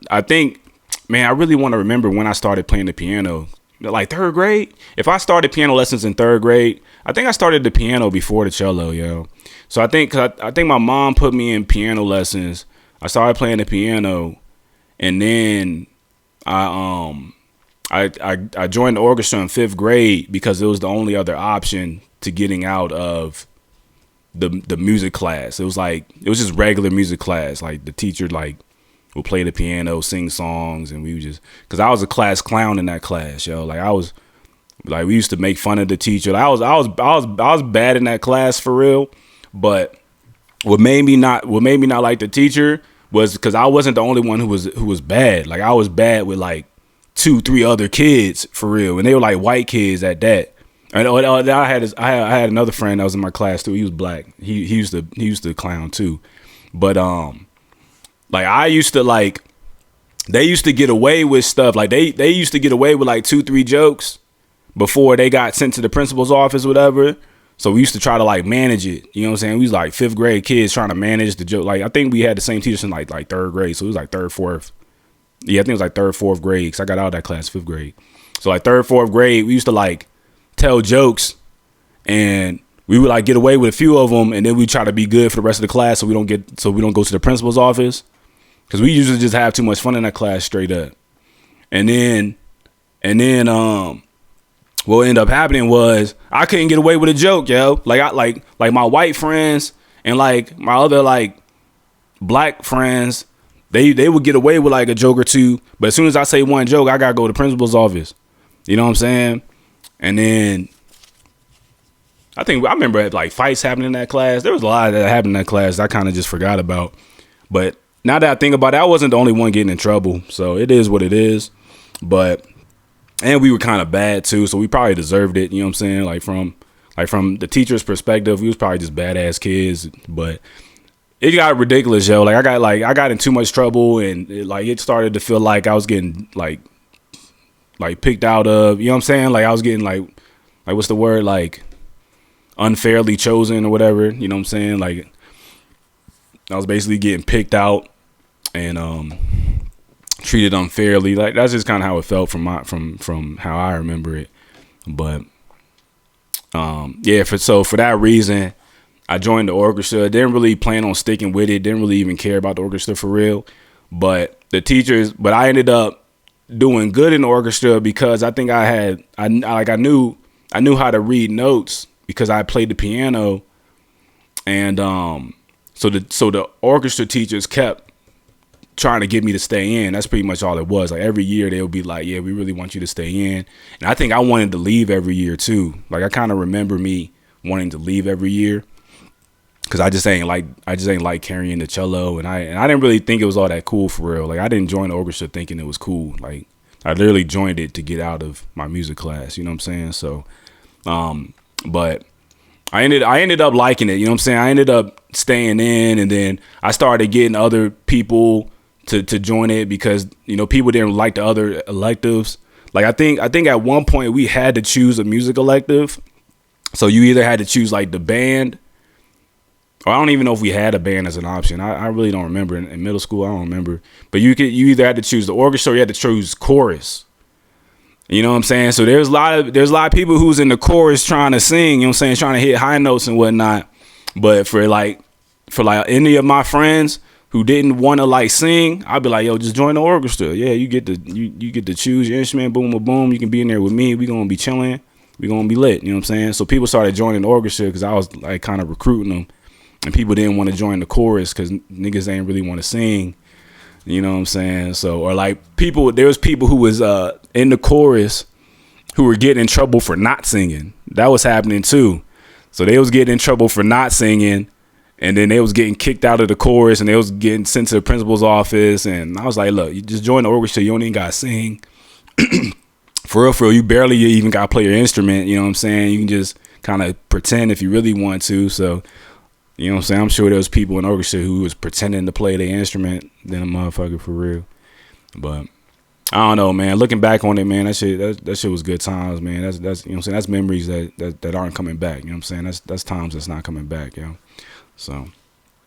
I think, man, I really want to remember when I started playing the piano. Like third grade. If I started piano lessons in third grade, I think I started the piano before the cello, yo. So I think, cause I think my mom put me in piano lessons. I started playing the piano, and then I joined the orchestra in fifth grade because it was the only other option to getting out of the music class. It was just regular music class. Like the teacher would play the piano, sing songs, and we would just, cause I was a class clown in that class, yo. We used to make fun of the teacher. I was bad in that class for real. But what made me not like the teacher was because I wasn't the only one who was bad. Like I was bad with like 2-3 other kids for real, and they were like white kids at that. And I had another friend that was in my class too. He was black. He used to clown too. But I used to they used to get away with stuff. Like they used to get away with like 2-3 jokes before they got sent to the principal's office or whatever. So we used to try to like manage it. You know what I'm saying? We was like fifth grade kids trying to manage the joke. Like I think we had the same teachers in like third grade. So it was like third, fourth. Yeah, I think it was like third, fourth grade. Cause I got out of that class fifth grade. So like third, fourth grade, we used to like tell jokes, and we would like get away with a few of them, and then we try to be good for the rest of the class so we don't go to the principal's office. Cause we usually just have too much fun in that class straight up. And then what ended up happening was I couldn't get away with a joke, yo. Like my white friends and like my other like black friends, they would get away with like a joke or two, but as soon as I say one joke, I gotta go to the principal's office. You know what I'm saying? And then I remember like fights happening in that class. There was a lot that happened in that class I kind of just forgot about. But now that I think about it, I wasn't the only one getting in trouble, so it is what it is. And we were kind of bad too, so we probably deserved it. You know what I'm saying? Like from the teacher's perspective, we was probably just badass kids. But it got ridiculous, yo. Like I got in too much trouble, and it started to feel like I was getting like picked out of. You know what I'm saying? Like I was getting like what's the word? Like unfairly chosen or whatever. You know what I'm saying? Like I was basically getting picked out and treated unfairly. Like that's just kind of how it felt from how I remember it. But for that reason, I joined the orchestra. Didn't really plan on sticking with it. Didn't really even care about the orchestra for real. But I ended up doing good in the orchestra because I think I knew how to read notes because I played the piano, and so the orchestra teachers kept trying to get me to stay in. That's pretty much all it was. Like every year they would be like, yeah, we really want you to stay in. And I think I wanted to leave every year too. Like I kind of remember me wanting to leave every year because I just ain't like carrying the cello, and I didn't really think it was all that cool for real. Like I didn't join the orchestra thinking it was cool. Like I literally joined it to get out of my music class. You know what I'm saying? So, but I ended up liking it. You know what I'm saying? I ended up staying in, and then I started getting other people to join it because, you know, people didn't like the other electives. Like I think at one point we had to choose a music elective. So you either had to choose like the band, or I don't even know if we had a band as an option. I really don't remember. In middle school, I don't remember. But you either had to choose the orchestra or you had to choose chorus. You know what I'm saying? So there's a lot of people who's in the chorus trying to sing, you know what I'm saying, trying to hit high notes and whatnot. But for any of my friends who didn't want to like sing, I'd be like, yo, just join the orchestra. Yeah, you get to choose your instrument, boom, boom, boom. You can be in there with me. We gonna be chilling. We gonna be lit. You know what I'm saying? So people started joining the orchestra because I was like kind of recruiting them, and people didn't want to join the chorus because niggas ain't really want to sing. You know what I'm saying? So, or like there was people who was in the chorus who were getting in trouble for not singing. That was happening too. So they was getting in trouble for not singing, and then they was getting kicked out of the chorus, and they was getting sent to the principal's office. And I was like, look, you just join the orchestra. You don't even got to sing. For real, you barely even got to play your instrument. You know what I'm saying? You can just kind of pretend if you really want to. So, you know what I'm saying? I'm sure there was people in the orchestra who was pretending to play their instrument than a motherfucker for real. But I don't know, man. Looking back on it, man, that shit was good times, man. That's you know what I'm saying? That's memories that aren't coming back. You know what I'm saying? That's times that's not coming back, yo. So